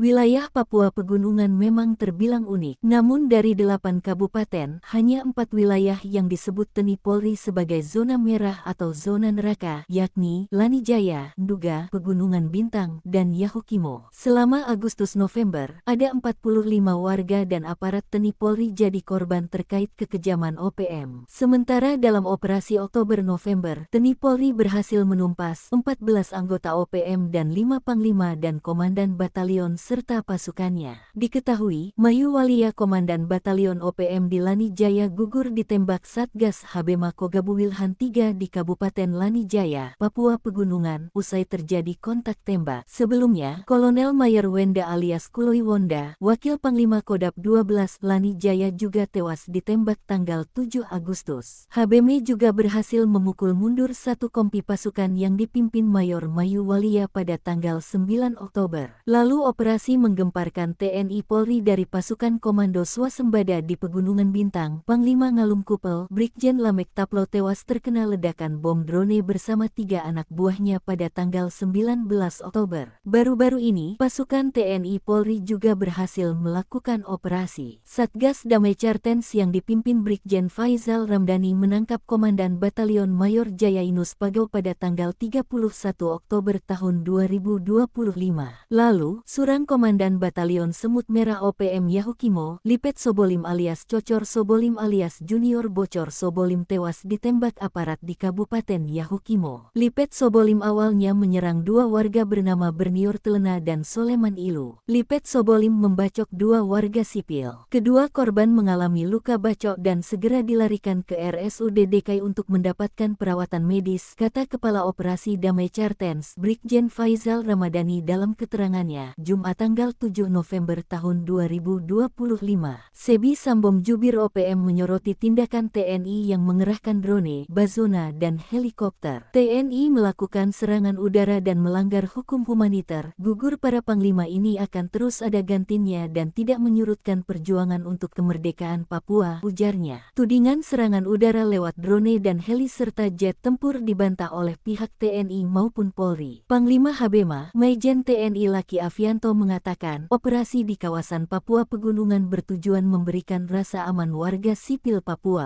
Wilayah Papua Pegunungan memang terbilang unik, namun dari 8 kabupaten, hanya 4 wilayah yang disebut TNI Polri sebagai zona merah atau zona neraka, yakni Lanijaya, Nduga, Pegunungan Bintang, dan Yahukimo. Selama Agustus-November, ada 45 warga dan aparat TNI Polri jadi korban terkait kekejaman OPM. Sementara dalam operasi Oktober-November, TNI Polri berhasil menumpas 14 anggota OPM dan 5 panglima dan komandan batalion serta pasukannya. Diketahui, Mayu Walia Komandan Batalion OPM di Lanijaya gugur ditembak Satgas HB Makogabu Wilhan III di Kabupaten Lanijaya, Papua Pegunungan, usai terjadi kontak tembak. Sebelumnya, Kolonel Mayor Wenda alias Kuloi Wonda, Wakil Panglima Kodap 12 Lanijaya juga tewas ditembak tanggal 7 Agustus. HBM juga berhasil memukul mundur satu kompi pasukan yang dipimpin Mayor Mayu Walia pada tanggal 9 Oktober. Lalu operasi menggemparkan TNI Polri dari pasukan Komando Swasembada di Pegunungan Bintang. Panglima Ngalum Kupel, Brigjen Lamek Taplo tewas terkena ledakan bom drone bersama 3 anak buahnya pada tanggal 19 Oktober. Baru-baru ini, pasukan TNI Polri juga berhasil melakukan operasi Satgas Damai Cartens yang dipimpin Brigjen Faizal Ramdhani menangkap Komandan Batalion Mayor Jayainus Pagau pada tanggal 31 Oktober tahun 2025. Lalu, Surang Komandan Batalion Semut Merah OPM Yahukimo, Lipet Sobolim alias Cocor Sobolim alias Junior Bocor Sobolim tewas ditembak aparat di Kabupaten Yahukimo. Lipet Sobolim awalnya menyerang 2 warga bernama Bernior Telena dan Soleman Ilu. Lipet Sobolim membacok 2 warga sipil. Kedua korban mengalami luka bacok dan segera dilarikan ke RSUD DKI untuk mendapatkan perawatan medis, kata Kepala Operasi Damai Cartens, Brigjen Faizal Ramadhani dalam keterangannya, Jumat tanggal 7 November tahun 2025. Sebi Sambom Jubir OPM menyoroti tindakan TNI yang mengerahkan drone, bazona, dan helikopter. TNI melakukan serangan udara dan melanggar hukum humaniter. Gugur para panglima ini akan terus ada gantinya dan tidak menyurutkan perjuangan untuk kemerdekaan Papua, ujarnya. Tudingan serangan udara lewat drone dan heli serta jet tempur dibantah oleh pihak TNI maupun Polri. Panglima HBMA, Maijen TNI Laki Avianto mengatakan, operasi di kawasan Papua Pegunungan bertujuan memberikan rasa aman warga sipil Papua.